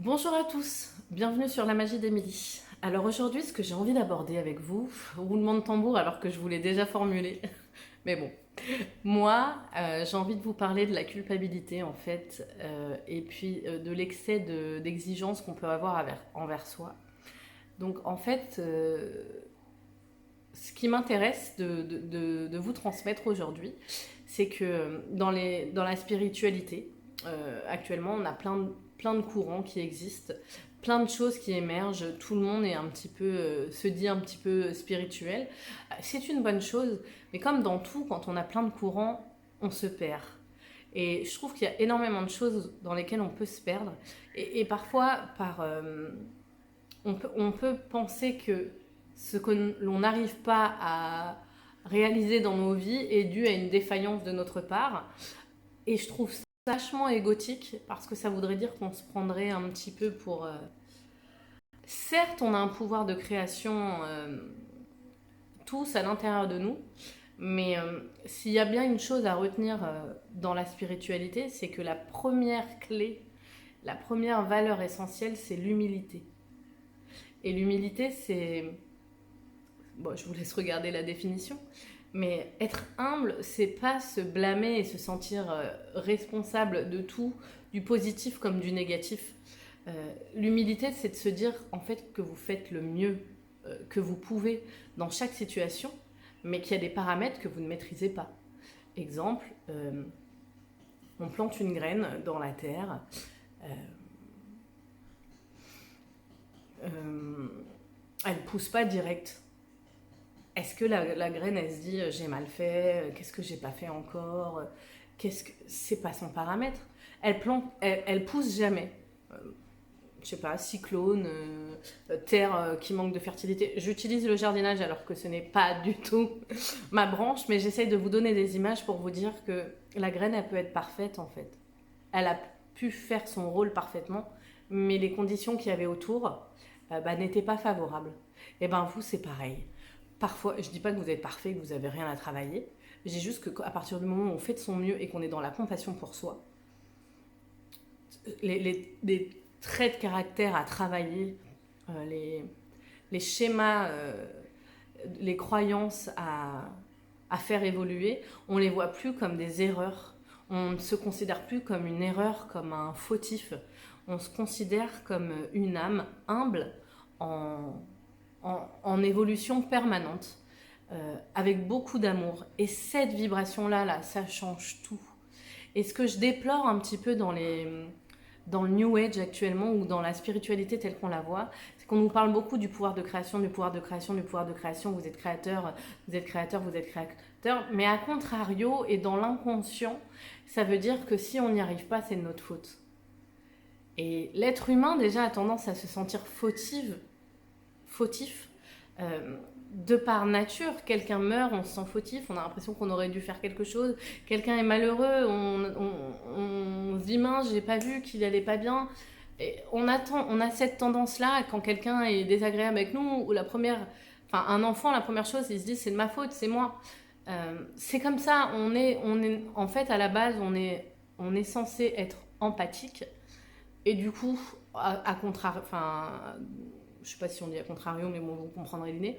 Bonjour à tous, bienvenue sur la magie d'Émilie. Alors aujourd'hui, ce que j'ai envie d'aborder avec vous, roulement de tambour alors que je vous l'ai déjà formulé, mais bon, moi j'ai envie de vous parler de la culpabilité en fait, et puis de l'excès d'exigence qu'on peut avoir envers soi. Donc en fait, ce qui m'intéresse de vous transmettre aujourd'hui, c'est que dans la spiritualité, actuellement, on a plein de courants qui existent, plein de choses qui émergent. Tout le monde est un petit peu, se dit un petit peu spirituel. C'est une bonne chose, mais comme dans tout, quand on a plein de courants, on se perd. Et je trouve qu'il y a énormément de choses dans lesquelles on peut se perdre. Et parfois, on peut penser que ce que l'on n'arrive pas à réaliser dans nos vies est dû à une défaillance de notre part. Et je trouve ça vachement égotique parce que ça voudrait dire qu'on se prendrait un petit peu pour... Certes, on a un pouvoir de création tous à l'intérieur de nous, mais s'il y a bien une chose à retenir dans la spiritualité, c'est que la première clé, la première valeur essentielle, c'est l'humilité. Et l'humilité, c'est... Bon, je vous laisse regarder la définition. Mais être humble, c'est pas se blâmer et se sentir responsable de tout, du positif comme du négatif. L'humilité, c'est de se dire en fait que vous faites le mieux que vous pouvez dans chaque situation, mais qu'il y a des paramètres que vous ne maîtrisez pas. Exemple, on plante une graine dans la terre. Euh, euh, Elle ne pousse pas direct. Est-ce que la graine, elle se dit j'ai mal fait, qu'est-ce que j'ai pas fait encore, qu'est-ce que c'est pas son paramètre. Elle pousse jamais. Euh, je sais pas, cyclone, terre qui manque de fertilité. J'utilise le jardinage alors que ce n'est pas du tout ma branche, mais j'essaye de vous donner des images pour vous dire que la graine, elle peut être parfaite en fait. Elle a pu faire son rôle parfaitement, mais les conditions qu'il y avait autour n'étaient pas favorables. Et ben vous, c'est pareil. Parfois, je dis pas que vous êtes parfait, que vous avez rien à travailler. Je dis juste qu'à partir du moment où on fait de son mieux et qu'on est dans la compassion pour soi, les traits de caractère à travailler, euh, les, les schémas, les croyances à faire évoluer, on les voit plus comme des erreurs. On ne se considère plus comme une erreur, comme un fautif. On se considère comme une âme humble en, en évolution permanente, avec beaucoup d'amour. Et cette vibration-là, ça change tout. Et ce que je déplore un petit peu dans le New Age actuellement ou dans la spiritualité telle qu'on la voit, c'est qu'on nous parle beaucoup du pouvoir de création, du pouvoir de création, du pouvoir de création. Vous êtes créateur, vous êtes créateur, vous êtes créateur. Mais à contrario, et dans l'inconscient, ça veut dire que si on n'y arrive pas, c'est de notre faute. Et l'être humain déjà a tendance à se sentir fautif. Euh, de par nature, quelqu'un meurt, on se sent fautif, on a l'impression qu'on aurait dû faire quelque chose. Quelqu'un est malheureux, on se dit mince, j'ai pas vu qu'il allait pas bien. Et on a cette tendance-là quand quelqu'un est désagréable avec nous, ou enfin un enfant, la première chose, il se dit c'est de ma faute, c'est moi. C'est comme ça, en fait à la base, on est censé être empathique, et du coup, enfin, je sais pas si on dit à contrario, mais bon, vous comprendrez l'idée.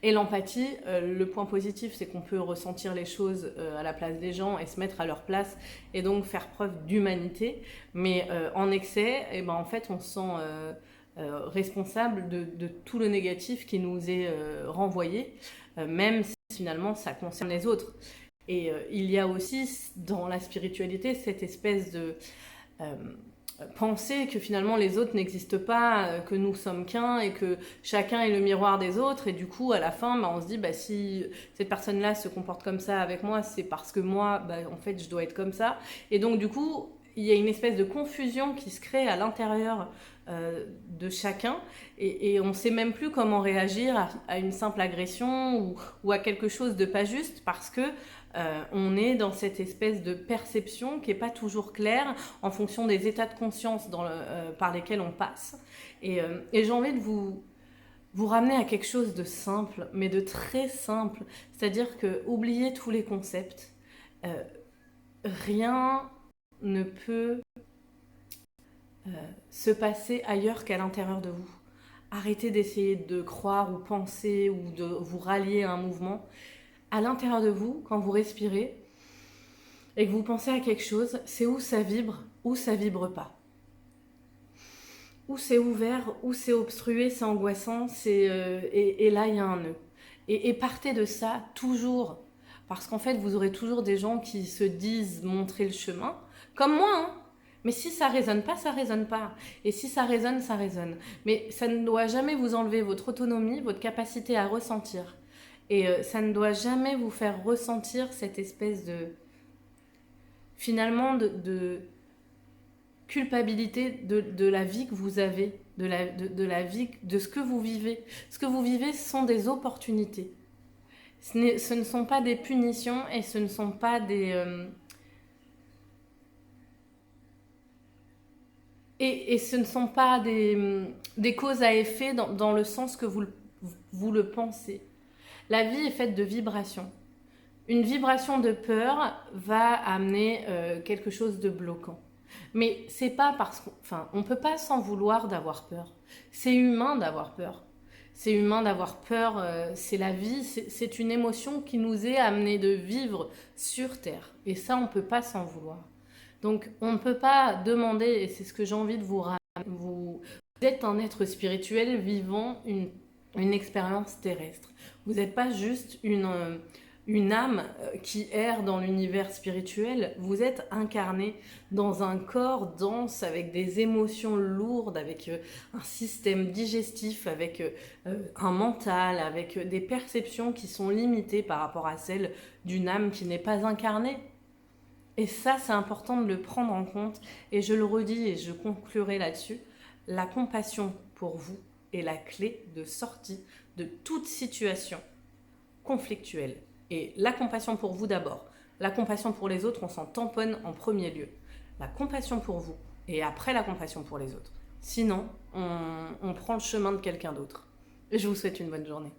Et l'empathie, le point positif, c'est qu'on peut ressentir les choses à la place des gens et se mettre à leur place et donc faire preuve d'humanité. Mais en excès, et ben, en fait, on se sent responsable de tout le négatif qui nous est renvoyé, même si finalement ça concerne les autres. Et il y a aussi dans la spiritualité cette espèce de euh, penser que finalement les autres n'existent pas, que nous sommes qu'un et que chacun est le miroir des autres, et du coup à la fin on se dit si cette personne là se comporte comme ça avec moi, c'est parce que moi en fait je dois être comme ça, et donc du coup il y a une espèce de confusion qui se crée à l'intérieur de chacun, et on ne sait même plus comment réagir à une simple agression ou à quelque chose de pas juste, parce que on est dans cette espèce de perception qui n'est pas toujours claire en fonction des états de conscience par lesquels on passe. Et j'ai envie de vous ramener à quelque chose de simple, mais de très simple. C'est-à-dire que oubliez tous les concepts. Euh, Rien ne peut se passer ailleurs qu'à l'intérieur de vous. Arrêtez d'essayer de croire ou penser ou de vous rallier à un mouvement. À l'intérieur de vous, quand vous respirez et que vous pensez à quelque chose, c'est où ça vibre, où ça vibre pas. Où c'est ouvert, où c'est obstrué, c'est angoissant, et là il y a un nœud. Et partez de ça toujours, parce qu'en fait vous aurez toujours des gens qui se disent montrer le chemin, comme moi, hein. Mais si ça résonne pas, ça résonne pas. Et si ça résonne, ça résonne. Mais ça ne doit jamais vous enlever votre autonomie, votre capacité à ressentir. Et ça ne doit jamais vous faire ressentir cette espèce de... finalement de culpabilité de la vie que vous avez, de la vie, de ce que vous vivez. Ce que vous vivez, ce sont des opportunités. Ce ne sont pas des punitions et ce ne sont pas et ce ne sont pas des causes à effet dans le sens que vous le pensez. La vie est faite de vibrations. Une vibration de peur va amener quelque chose de bloquant. Mais c'est pas parce qu'on... Enfin, on peut pas s'en vouloir d'avoir peur. C'est humain d'avoir peur. C'est humain d'avoir peur, c'est la vie, c'est une émotion qui nous est amenée de vivre sur Terre. Et ça, on peut pas s'en vouloir. Donc, on ne peut pas demander, et c'est ce que j'ai envie de vous ramener, vous êtes un être spirituel vivant une expérience terrestre. Vous n'êtes pas juste une âme qui erre dans l'univers spirituel. Vous êtes incarné dans un corps dense, avec des émotions lourdes, avec un système digestif, avec un mental, avec des perceptions qui sont limitées par rapport à celles d'une âme qui n'est pas incarnée. Et ça, c'est important de le prendre en compte. Et je le redis et je conclurai là-dessus. La compassion pour vous est la clé de sortie de toute situation conflictuelle. Et la compassion pour vous d'abord. La compassion pour les autres, on s'en tamponne en premier lieu. La compassion pour vous et après la compassion pour les autres. Sinon, on prend le chemin de quelqu'un d'autre. Et je vous souhaite une bonne journée.